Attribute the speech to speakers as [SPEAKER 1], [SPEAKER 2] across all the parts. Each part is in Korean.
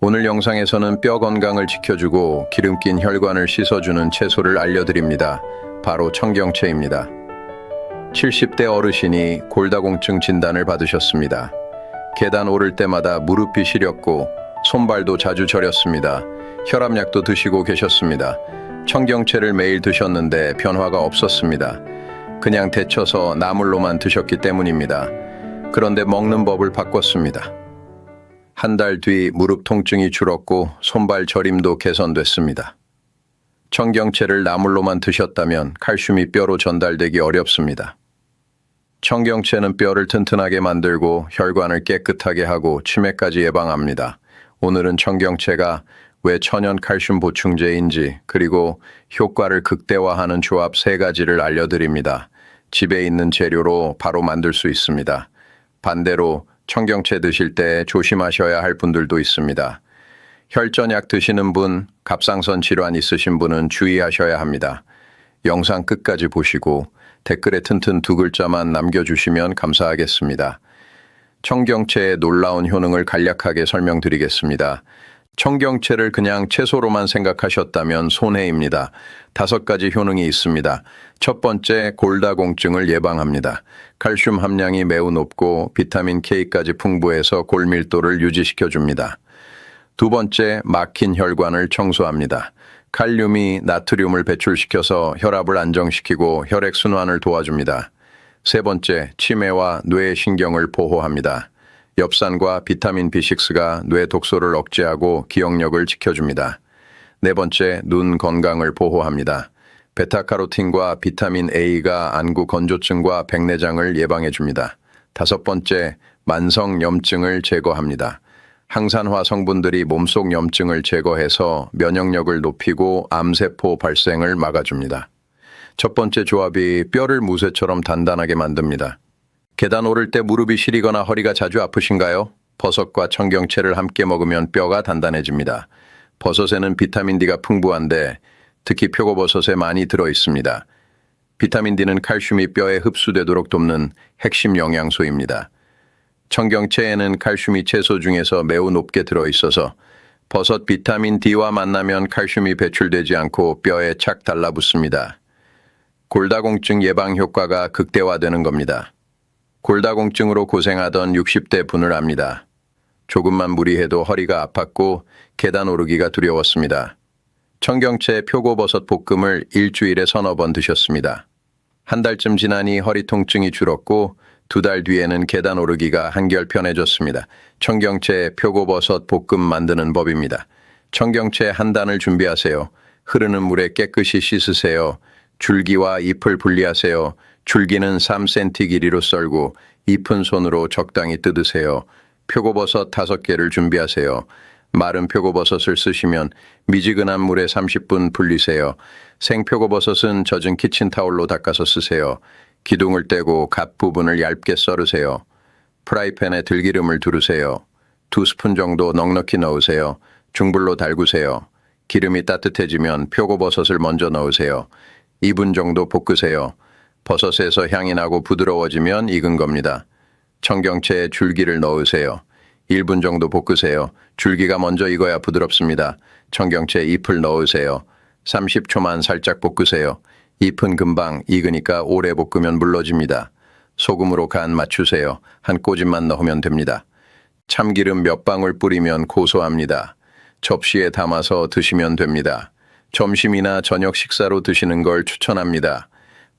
[SPEAKER 1] 오늘 영상에서는 뼈 건강을 지켜주고 기름 낀 혈관을 씻어주는 채소를 알려드립니다. 바로 청경채입니다. 70대 어르신이 골다공증 진단을 받으셨습니다. 계단 오를 때마다 무릎이 시렸고 손발도 자주 저렸습니다. 혈압약도 드시고 계셨습니다. 청경채를 매일 드셨는데 변화가 없었습니다. 그냥 데쳐서 나물로만 드셨기 때문입니다. 그런데 먹는 법을 바꿨습니다. 한 달 뒤 무릎 통증이 줄었고 손발 저림도 개선됐습니다. 청경채를 나물로만 드셨다면 칼슘이 뼈로 전달되기 어렵습니다. 청경채는 뼈를 튼튼하게 만들고 혈관을 깨끗하게 하고 치매까지 예방합니다. 오늘은 청경채가 왜 천연 칼슘 보충제인지 그리고 효과를 극대화하는 조합 3가지를 알려드립니다. 집에 있는 재료로 바로 만들 수 있습니다. 반대로 청경채 드실 때 조심하셔야 할 분들도 있습니다. 혈전약 드시는 분, 갑상선 질환 있으신 분은 주의하셔야 합니다. 영상 끝까지 보시고 댓글에 튼튼 2글자만 남겨주시면 감사하겠습니다. 청경채의 놀라운 효능을 간략하게 설명드리겠습니다. 청경채를 그냥 채소로만 생각하셨다면 손해입니다. 5가지 효능이 있습니다. 첫 번째, 골다공증을 예방합니다. 칼슘 함량이 매우 높고 비타민 K까지 풍부해서 골밀도를 유지시켜줍니다. 두 번째, 막힌 혈관을 청소합니다. 칼륨이 나트륨을 배출시켜서 혈압을 안정시키고 혈액순환을 도와줍니다. 세 번째, 치매와 뇌신경을 보호합니다. 엽산과 비타민 B6가 뇌 독소를 억제하고 기억력을 지켜줍니다. 네 번째, 눈 건강을 보호합니다. 베타카로틴과 비타민 A가 안구 건조증과 백내장을 예방해줍니다. 5번째, 만성 염증을 제거합니다. 항산화 성분들이 몸속 염증을 제거해서 면역력을 높이고 암세포 발생을 막아줍니다. 첫 번째 조합이 뼈를 무쇠처럼 단단하게 만듭니다. 계단 오를 때 무릎이 시리거나 허리가 자주 아프신가요? 버섯과 청경채를 함께 먹으면 뼈가 단단해집니다. 버섯에는 비타민 D가 풍부한데 특히 표고버섯에 많이 들어있습니다. 비타민 D는 칼슘이 뼈에 흡수되도록 돕는 핵심 영양소입니다. 청경채에는 칼슘이 채소 중에서 매우 높게 들어있어서 버섯 비타민 D와 만나면 칼슘이 배출되지 않고 뼈에 착 달라붙습니다. 골다공증 예방 효과가 극대화되는 겁니다. 골다공증으로 고생하던 60대 분을 압니다. 조금만 무리해도 허리가 아팠고 계단 오르기가 두려웠습니다. 청경채 표고버섯 볶음을 일주일에 3-4번 드셨습니다. 한 달쯤 지나니 허리 통증이 줄었고 2달 뒤에는 계단 오르기가 한결 편해졌습니다. 청경채 표고버섯 볶음 만드는 법입니다. 청경채 한 단을 준비하세요. 흐르는 물에 깨끗이 씻으세요. 줄기와 잎을 분리하세요. 줄기는 3cm 길이로 썰고 잎은 손으로 적당히 뜯으세요. 표고버섯 5개를 준비하세요. 마른 표고버섯을 쓰시면 미지근한 물에 30분 불리세요. 생표고버섯은 젖은 키친타올로 닦아서 쓰세요. 기둥을 떼고 갓 부분을 얇게 썰으세요. 프라이팬에 들기름을 두르세요. 2스푼 정도 넉넉히 넣으세요. 중불로 달구세요. 기름이 따뜻해지면 표고버섯을 먼저 넣으세요. 2분 정도 볶으세요. 버섯에서 향이 나고 부드러워지면 익은 겁니다. 청경채에 줄기를 넣으세요. 1분 정도 볶으세요. 줄기가 먼저 익어야 부드럽습니다. 청경채 잎을 넣으세요. 30초만 살짝 볶으세요. 잎은 금방 익으니까 오래 볶으면 물러집니다. 소금으로 간 맞추세요. 한 꼬집만 넣으면 됩니다. 참기름 몇 방울 뿌리면 고소합니다. 접시에 담아서 드시면 됩니다. 점심이나 저녁 식사로 드시는 걸 추천합니다.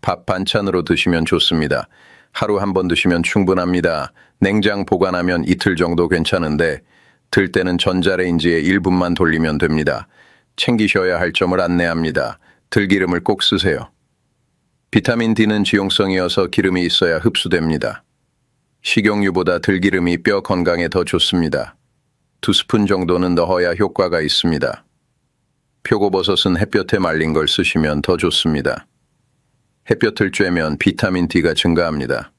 [SPEAKER 1] 밥 반찬으로 드시면 좋습니다. 하루 1번 드시면 충분합니다. 냉장 보관하면 이틀 정도 괜찮은데 들 때는 전자레인지에 1분만 돌리면 됩니다. 챙기셔야 할 점을 안내합니다. 들기름을 꼭 쓰세요. 비타민 D는 지용성이어서 기름이 있어야 흡수됩니다. 식용유보다 들기름이 뼈 건강에 더 좋습니다. 2스푼 정도는 넣어야 효과가 있습니다. 표고버섯은 햇볕에 말린 걸 쓰시면 더 좋습니다. 햇볕을 쬐면 비타민 D가 증가합니다.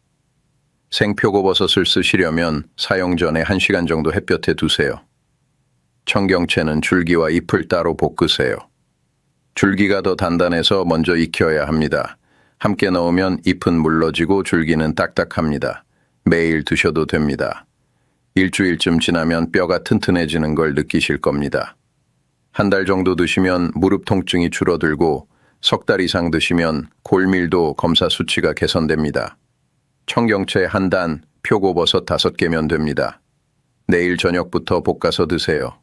[SPEAKER 1] 생표고버섯을 쓰시려면 사용 전에 1시간 정도 햇볕에 두세요. 청경채는 줄기와 잎을 따로 볶으세요. 줄기가 더 단단해서 먼저 익혀야 합니다. 함께 넣으면 잎은 물러지고 줄기는 딱딱합니다. 매일 드셔도 됩니다. 일주일쯤 지나면 뼈가 튼튼해지는 걸 느끼실 겁니다. 한 달 정도 드시면 무릎 통증이 줄어들고 석 달 이상 드시면 골밀도 검사 수치가 개선됩니다. 청경채 한 단, 표고버섯 5개면 됩니다. 내일 저녁부터 볶아서 드세요.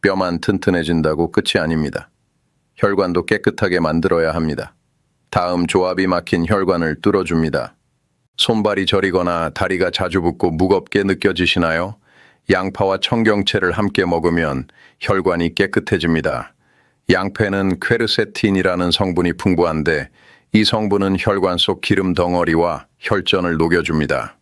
[SPEAKER 1] 뼈만 튼튼해진다고 끝이 아닙니다. 혈관도 깨끗하게 만들어야 합니다. 다음 조합이 막힌 혈관을 뚫어줍니다. 손발이 저리거나 다리가 자주 붓고 무겁게 느껴지시나요? 양파와 청경채를 함께 먹으면 혈관이 깨끗해집니다. 양패는 퀘르세틴이라는 성분이 풍부한데 이 성분은 혈관 속 기름 덩어리와 혈전을 녹여줍니다.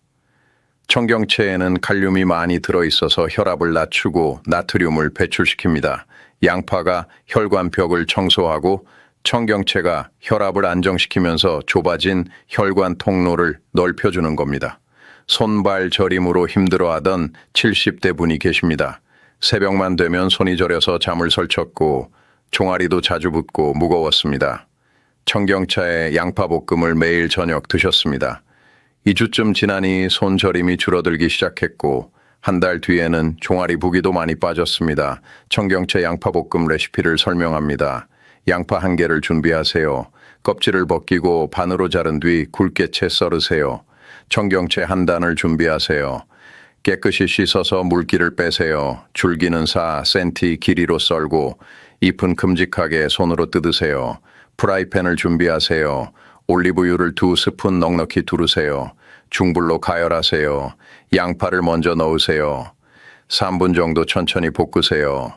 [SPEAKER 1] 청경채에는 칼륨이 많이 들어있어서 혈압을 낮추고 나트륨을 배출시킵니다. 양파가 혈관벽을 청소하고 청경채가 혈압을 안정시키면서 좁아진 혈관 통로를 넓혀주는 겁니다. 손발 저림으로 힘들어하던 70대 분이 계십니다. 새벽만 되면 손이 저려서 잠을 설쳤고 종아리도 자주 붓고 무거웠습니다. 청경차에 양파볶음을 매일 저녁 드셨습니다. 2주쯤 지나니 손 저림이 줄어들기 시작했고 한 달 뒤에는 종아리 부기도 많이 빠졌습니다. 청경채 양파볶음 레시피를 설명합니다. 양파 1개를 준비하세요. 껍질을 벗기고 반으로 자른 뒤 굵게 채 썰으세요. 청경채 한 단을 준비하세요. 깨끗이 씻어서 물기를 빼세요. 줄기는 4cm 길이로 썰고 잎은 큼직하게 손으로 뜯으세요. 프라이팬을 준비하세요. 올리브유를 2스푼 넉넉히 두르세요. 중불로 가열하세요. 양파를 먼저 넣으세요. 3분 정도 천천히 볶으세요.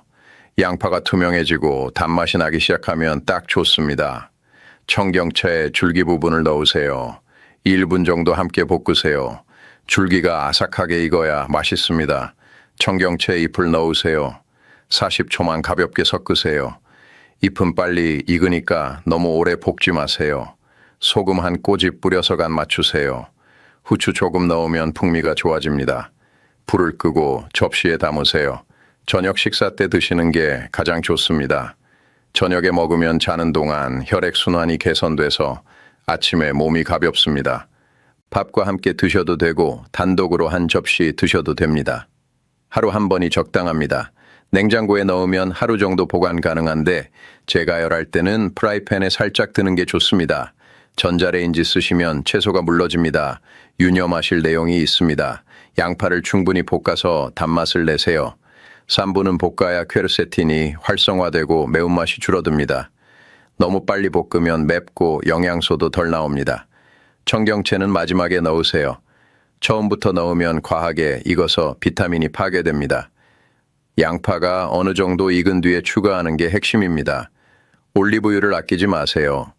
[SPEAKER 1] 양파가 투명해지고 단맛이 나기 시작하면 딱 좋습니다. 청경채 줄기 부분을 넣으세요. 1분 정도 함께 볶으세요. 줄기가 아삭하게 익어야 맛있습니다. 청경채 잎을 넣으세요. 40초만 가볍게 섞으세요. 잎은 빨리 익으니까 너무 오래 볶지 마세요. 소금 한 꼬집 뿌려서 간 맞추세요. 후추 조금 넣으면 풍미가 좋아집니다. 불을 끄고 접시에 담으세요. 저녁 식사 때 드시는 게 가장 좋습니다. 저녁에 먹으면 자는 동안 혈액순환이 개선돼서 아침에 몸이 가볍습니다. 밥과 함께 드셔도 되고 단독으로 한 접시 드셔도 됩니다. 하루 한 번이 적당합니다. 냉장고에 넣으면 하루 정도 보관 가능한데 재가열할 때는 프라이팬에 살짝 드는 게 좋습니다. 전자레인지 쓰시면 채소가 물러집니다. 유념하실 내용이 있습니다. 양파를 충분히 볶아서 단맛을 내세요. 3분은 볶아야 퀘르세틴이 활성화되고 매운맛이 줄어듭니다. 너무 빨리 볶으면 맵고 영양소도 덜 나옵니다. 청경채는 마지막에 넣으세요. 처음부터 넣으면 과하게 익어서 비타민이 파괴됩니다. 양파가 어느 정도 익은 뒤에 추가하는 게 핵심입니다. 올리브유를 아끼지 마세요.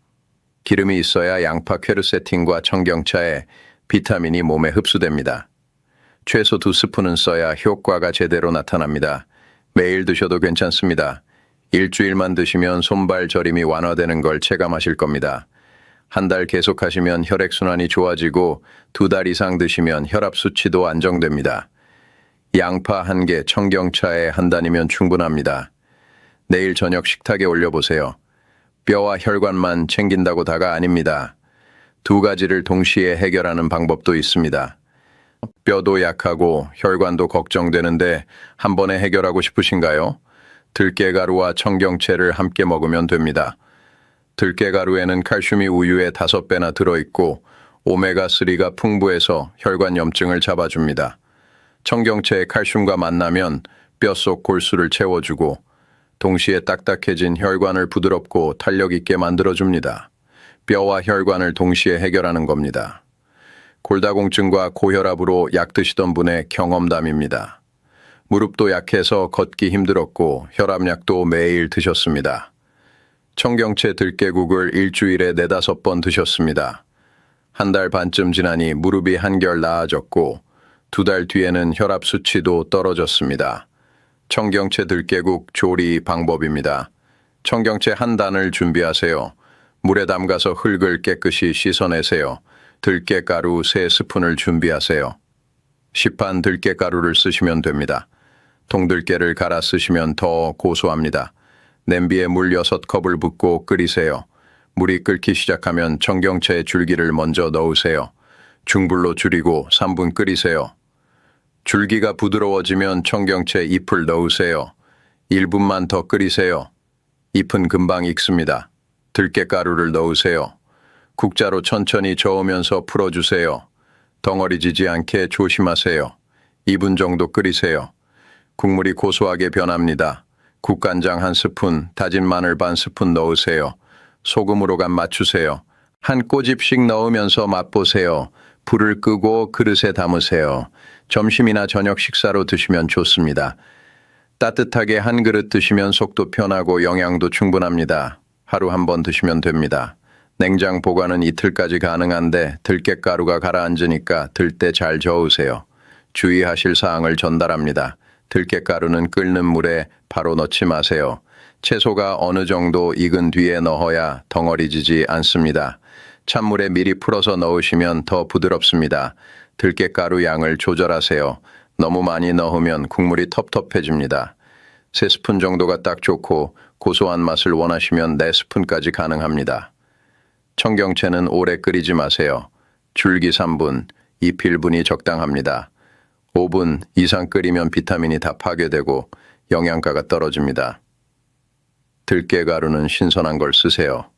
[SPEAKER 1] 기름이 있어야 양파 퀘르세틴과 청경차에 비타민이 몸에 흡수됩니다. 최소 2스푼은 써야 효과가 제대로 나타납니다. 매일 드셔도 괜찮습니다. 일주일만 드시면 손발 저림이 완화되는 걸 체감하실 겁니다. 한 달 계속하시면 혈액순환이 좋아지고 2달 이상 드시면 혈압 수치도 안정됩니다. 양파 1개, 청경차에 한 단이면 충분합니다. 내일 저녁 식탁에 올려보세요. 뼈와 혈관만 챙긴다고 다가 아닙니다. 2가지를 동시에 해결하는 방법도 있습니다. 뼈도 약하고 혈관도 걱정되는데 한 번에 해결하고 싶으신가요? 들깨가루와 청경채를 함께 먹으면 됩니다. 들깨가루에는 칼슘이 우유의 5배나 들어있고 오메가3가 풍부해서 혈관 염증을 잡아줍니다. 청경채의 칼슘과 만나면 뼛속 골수를 채워주고 동시에 딱딱해진 혈관을 부드럽고 탄력 있게 만들어줍니다. 뼈와 혈관을 동시에 해결하는 겁니다. 골다공증과 고혈압으로 약 드시던 분의 경험담입니다. 무릎도 약해서 걷기 힘들었고 혈압약도 매일 드셨습니다. 청경채 들깨국을 일주일에 4-5번 드셨습니다. 한 달 반쯤 지나니 무릎이 한결 나아졌고 2달 뒤에는 혈압 수치도 떨어졌습니다. 청경채 들깨국 조리 방법입니다. 청경채 한 단을 준비하세요. 물에 담가서 흙을 깨끗이 씻어내세요. 들깨가루 3스푼을 준비하세요. 시판 들깨가루를 쓰시면 됩니다. 통들깨를 갈아 쓰시면 더 고소합니다. 냄비에 물 6컵을 붓고 끓이세요. 물이 끓기 시작하면 청경채 줄기를 먼저 넣으세요. 중불로 줄이고 3분 끓이세요. 줄기가 부드러워지면 청경채 잎을 넣으세요. 1분만 더 끓이세요. 잎은 금방 익습니다. 들깨가루를 넣으세요. 국자로 천천히 저으면서 풀어주세요. 덩어리 지지 않게 조심하세요. 2분 정도 끓이세요. 국물이 고소하게 변합니다. 국간장 1스푼, 다진 마늘 반 스푼 넣으세요. 소금으로 간 맞추세요. 한 꼬집씩 넣으면서 맛보세요. 불을 끄고 그릇에 담으세요. 점심이나 저녁 식사로 드시면 좋습니다. 따뜻하게 한 그릇 드시면 속도 편하고 영양도 충분합니다. 하루 한 번 드시면 됩니다. 냉장 보관은 이틀까지 가능한데 들깨가루가 가라앉으니까 들 때 잘 저으세요. 주의하실 사항을 전달합니다. 들깨가루는 끓는 물에 바로 넣지 마세요. 채소가 어느 정도 익은 뒤에 넣어야 덩어리지지 않습니다. 찬물에 미리 풀어서 넣으시면 더 부드럽습니다. 들깨가루 양을 조절하세요. 너무 많이 넣으면 국물이 텁텁해집니다. 3스푼 정도가 딱 좋고 고소한 맛을 원하시면 4스푼까지 가능합니다. 청경채는 오래 끓이지 마세요. 줄기 3분, 잎 1분이 적당합니다. 5분 이상 끓이면 비타민이 다 파괴되고 영양가가 떨어집니다. 들깨가루는 신선한 걸 쓰세요.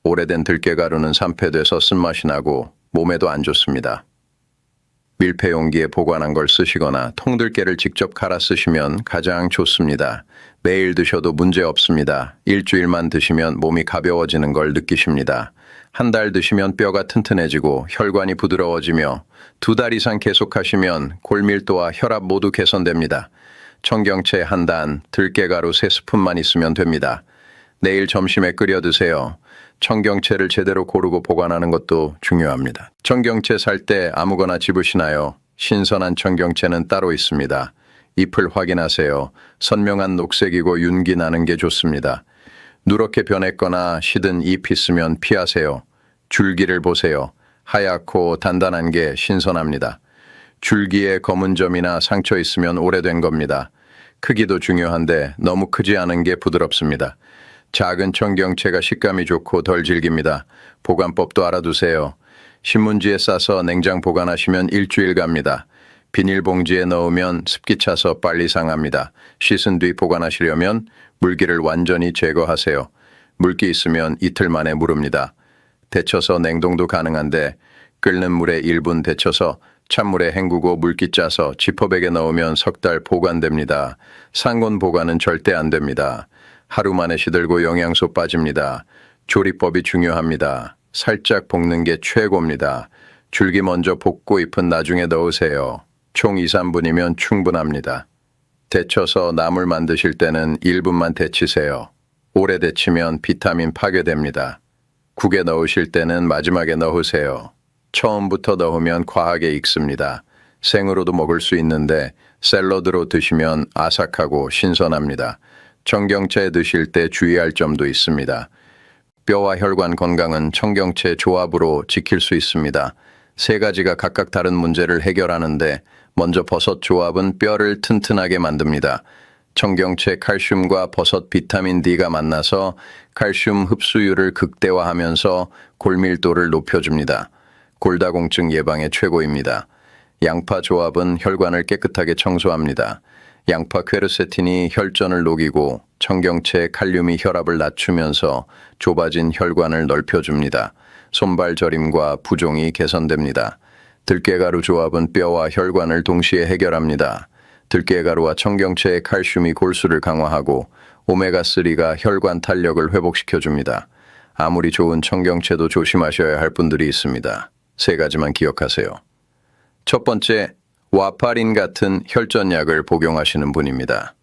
[SPEAKER 1] 오래된 들깨가루는 산패돼서 쓴맛이 나고 몸에도 안 좋습니다. 밀폐 용기에 보관한 걸 쓰시거나 통들깨를 직접 갈아 쓰시면 가장 좋습니다. 매일 드셔도 문제 없습니다. 일주일만 드시면 몸이 가벼워지는 걸 느끼십니다. 한 달 드시면 뼈가 튼튼해지고 혈관이 부드러워지며 2달 이상 계속하시면 골밀도와 혈압 모두 개선됩니다. 청경채 1단, 들깨가루 3스푼만 있으면 됩니다. 내일 점심에 끓여 드세요. 청경채를 제대로 고르고 보관하는 것도 중요합니다. 청경채 살 때 아무거나 집으시나요? 신선한 청경채는 따로 있습니다. 잎을 확인하세요. 선명한 녹색이고 윤기 나는 게 좋습니다. 누렇게 변했거나 시든 잎 있으면 피하세요. 줄기를 보세요. 하얗고 단단한 게 신선합니다. 줄기에 검은 점이나 상처 있으면 오래된 겁니다. 크기도 중요한데 너무 크지 않은 게 부드럽습니다. 작은 청경채가 식감이 좋고 덜 질깁니다. 보관법도 알아두세요. 신문지에 싸서 냉장 보관하시면 일주일 갑니다. 비닐봉지에 넣으면 습기 차서 빨리 상합니다. 씻은 뒤 보관하시려면 물기를 완전히 제거하세요. 물기 있으면 이틀 만에 무릅니다. 데쳐서 냉동도 가능한데 끓는 물에 1분 데쳐서 찬물에 헹구고 물기 짜서 지퍼백에 넣으면 3달 보관됩니다. 상온 보관은 절대 안 됩니다. 하루 만에 시들고 영양소 빠집니다. 조리법이 중요합니다. 살짝 볶는 게 최고입니다. 줄기 먼저 볶고 잎은 나중에 넣으세요. 총 2, 3분이면 충분합니다. 데쳐서 나물 만드실 때는 1분만 데치세요. 오래 데치면 비타민 파괴됩니다. 국에 넣으실 때는 마지막에 넣으세요. 처음부터 넣으면 과하게 익습니다. 생으로도 먹을 수 있는데 샐러드로 드시면 아삭하고 신선합니다. 청경채 드실 때 주의할 점도 있습니다. 뼈와 혈관 건강은 청경채 조합으로 지킬 수 있습니다. 3가지가 각각 다른 문제를 해결하는데 먼저 버섯 조합은 뼈를 튼튼하게 만듭니다. 청경채 칼슘과 버섯 비타민 D가 만나서 칼슘 흡수율을 극대화하면서 골밀도를 높여줍니다. 골다공증 예방에 최고입니다. 양파 조합은 혈관을 깨끗하게 청소합니다. 양파 퀘르세틴이 혈전을 녹이고 청경채 칼륨이 혈압을 낮추면서 좁아진 혈관을 넓혀줍니다. 손발 저림과 부종이 개선됩니다. 들깨가루 조합은 뼈와 혈관을 동시에 해결합니다. 들깨가루와 청경채의 칼슘이 골수를 강화하고 오메가3가 혈관 탄력을 회복시켜줍니다. 아무리 좋은 청경채도 조심하셔야 할 분들이 있습니다. 3가지만 기억하세요. 첫 번째, 와파린 같은 혈전약을 복용하시는 분입니다.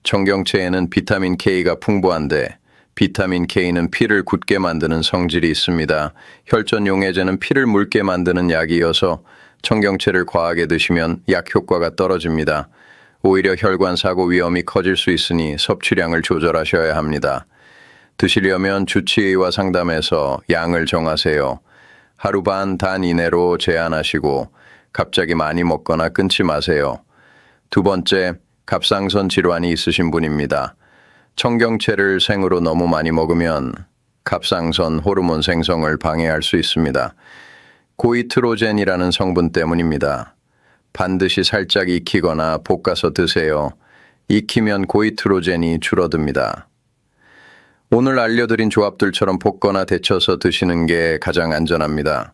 [SPEAKER 1] 청경채에는 비타민 K가 풍부한데 비타민 K는 피를 굳게 만드는 성질이 있습니다. 혈전 용해제는 피를 묽게 만드는 약이어서 청경채를 과하게 드시면 약 효과가 떨어집니다. 오히려 혈관 사고 위험이 커질 수 있으니 섭취량을 조절하셔야 합니다. 드시려면 주치의와 상담해서 양을 정하세요. 하루 반 단 이내로 제한하시고 갑자기 많이 먹거나 끊지 마세요. 두 번째, 갑상선 질환이 있으신 분입니다. 청경채를 생으로 너무 많이 먹으면 갑상선 호르몬 생성을 방해할 수 있습니다. 고이트로젠이라는 성분 때문입니다. 반드시 살짝 익히거나 볶아서 드세요. 익히면 고이트로젠이 줄어듭니다. 오늘 알려드린 조합들처럼 볶거나 데쳐서 드시는 게 가장 안전합니다.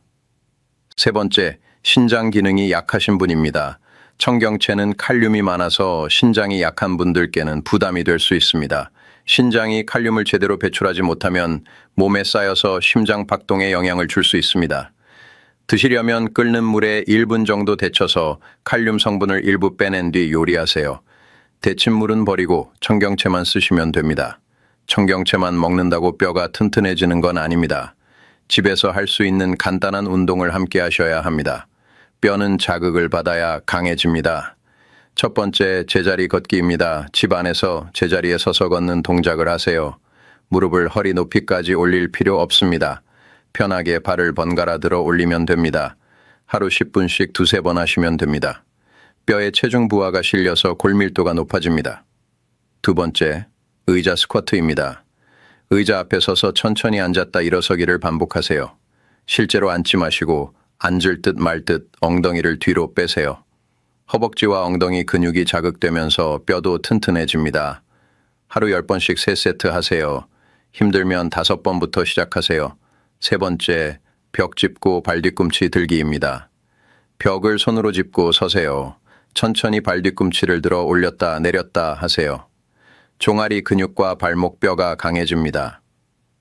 [SPEAKER 1] 세 번째, 신장 기능이 약하신 분입니다. 청경채는 칼륨이 많아서 신장이 약한 분들께는 부담이 될 수 있습니다. 신장이 칼륨을 제대로 배출하지 못하면 몸에 쌓여서 심장 박동에 영향을 줄 수 있습니다. 드시려면 끓는 물에 1분 정도 데쳐서 칼륨 성분을 일부 빼낸 뒤 요리하세요. 데친 물은 버리고 청경채만 쓰시면 됩니다. 청경채만 먹는다고 뼈가 튼튼해지는 건 아닙니다. 집에서 할 수 있는 간단한 운동을 함께 하셔야 합니다. 뼈는 자극을 받아야 강해집니다. 첫 번째, 제자리 걷기입니다. 집 안에서 제자리에 서서 걷는 동작을 하세요. 무릎을 허리 높이까지 올릴 필요 없습니다. 편하게 발을 번갈아 들어 올리면 됩니다. 하루 10분씩 두세 번 하시면 됩니다. 뼈에 체중 부하가 실려서 골밀도가 높아집니다. 두 번째, 의자 스쿼트입니다. 의자 앞에 서서 천천히 앉았다 일어서기를 반복하세요. 실제로 앉지 마시고 앉을 듯 말 듯 엉덩이를 뒤로 빼세요. 허벅지와 엉덩이 근육이 자극되면서 뼈도 튼튼해집니다. 하루 10번씩 3세트 하세요. 힘들면 5번부터 시작하세요. 세 번째, 벽 짚고 발 뒤꿈치 들기입니다. 벽을 손으로 짚고 서세요. 천천히 발 뒤꿈치를 들어 올렸다 내렸다 하세요. 종아리 근육과 발목 뼈가 강해집니다.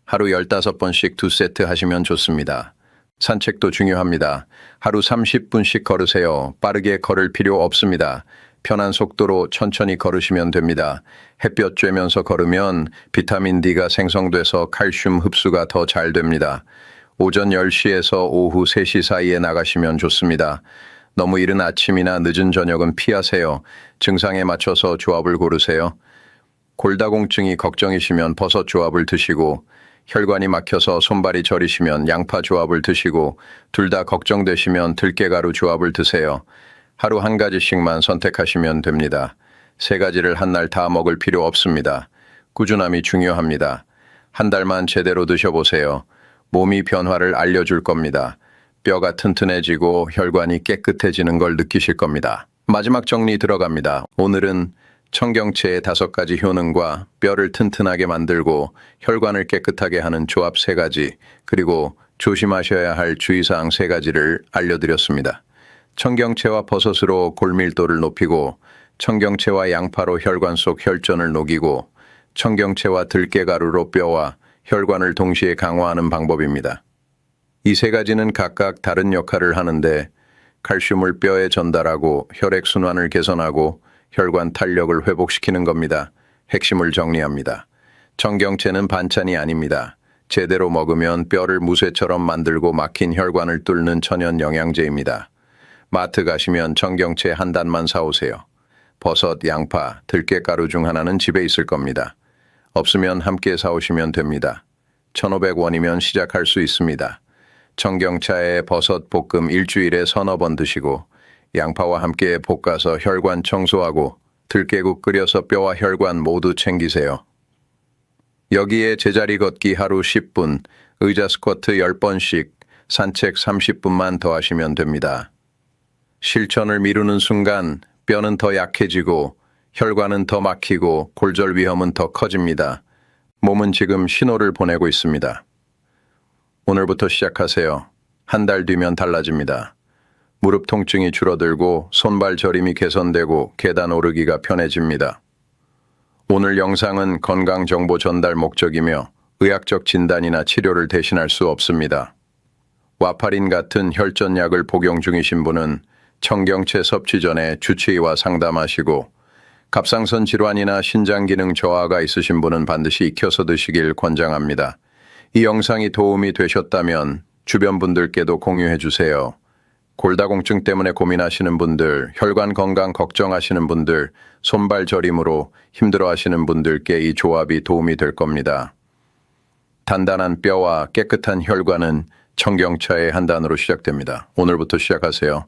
[SPEAKER 1] 하루 15번씩 2세트 하시면 좋습니다. 산책도 중요합니다. 하루 30분씩 걸으세요. 빠르게 걸을 필요 없습니다. 편한 속도로 천천히 걸으시면 됩니다. 햇볕 쬐면서 걸으면 비타민 D가 생성돼서 칼슘 흡수가 더 잘 됩니다. 오전 10시에서 오후 3시 사이에 나가시면 좋습니다. 너무 이른 아침이나 늦은 저녁은 피하세요. 증상에 맞춰서 조합을 고르세요. 골다공증이 걱정이시면 버섯 조합을 드시고, 혈관이 막혀서 손발이 저리시면 양파 조합을 드시고, 둘 다 걱정되시면 들깨가루 조합을 드세요. 하루 한 가지씩만 선택하시면 됩니다. 세 가지를 한 날 다 먹을 필요 없습니다. 꾸준함이 중요합니다. 한 달만 제대로 드셔보세요. 몸이 변화를 알려줄 겁니다. 뼈가 튼튼해지고 혈관이 깨끗해지는 걸 느끼실 겁니다. 마지막 정리 들어갑니다. 오늘은 청경채의 5가지 효능과 뼈를 튼튼하게 만들고 혈관을 깨끗하게 하는 조합 3가지, 그리고 조심하셔야 할 주의사항 3가지를 알려드렸습니다. 청경채와 버섯으로 골밀도를 높이고, 청경채와 양파로 혈관 속 혈전을 녹이고, 청경채와 들깨가루로 뼈와 혈관을 동시에 강화하는 방법입니다. 이 3가지는 각각 다른 역할을 하는데, 칼슘을 뼈에 전달하고 혈액순환을 개선하고 혈관 탄력을 회복시키는 겁니다. 핵심을 정리합니다. 청경채는 반찬이 아닙니다. 제대로 먹으면 뼈를 무쇠처럼 만들고 막힌 혈관을 뚫는 천연 영양제입니다. 마트 가시면 청경채 한 단만 사오세요. 버섯, 양파, 들깨가루 중 하나는 집에 있을 겁니다. 없으면 함께 사오시면 됩니다. 1,500원이면 시작할 수 있습니다. 청경차에 버섯 볶음 일주일에 3-4번 드시고, 양파와 함께 볶아서 혈관 청소하고 들깨국 끓여서 뼈와 혈관 모두 챙기세요. 여기에 제자리 걷기 하루 10분, 의자 스쿼트 10번씩, 산책 30분만 더 하시면 됩니다. 실천을 미루는 순간 뼈는 더 약해지고 혈관은 더 막히고 골절 위험은 더 커집니다. 몸은 지금 신호를 보내고 있습니다. 오늘부터 시작하세요. 한 달 뒤면 달라집니다. 무릎 통증이 줄어들고 손발 저림이 개선되고 계단 오르기가 편해집니다. 오늘 영상은 건강 정보 전달 목적이며 의학적 진단이나 치료를 대신할 수 없습니다. 와파린 같은 혈전약을 복용 중이신 분은 청경채 섭취 전에 주치의와 상담하시고, 갑상선 질환이나 신장 기능 저하가 있으신 분은 반드시 익혀서 드시길 권장합니다. 이 영상이 도움이 되셨다면 주변 분들께도 공유해 주세요. 골다공증 때문에 고민하시는 분들, 혈관 건강 걱정하시는 분들, 손발 저림으로 힘들어하시는 분들께 이 조합이 도움이 될 겁니다. 단단한 뼈와 깨끗한 혈관은 청경차의 한 단으로 시작됩니다. 오늘부터 시작하세요.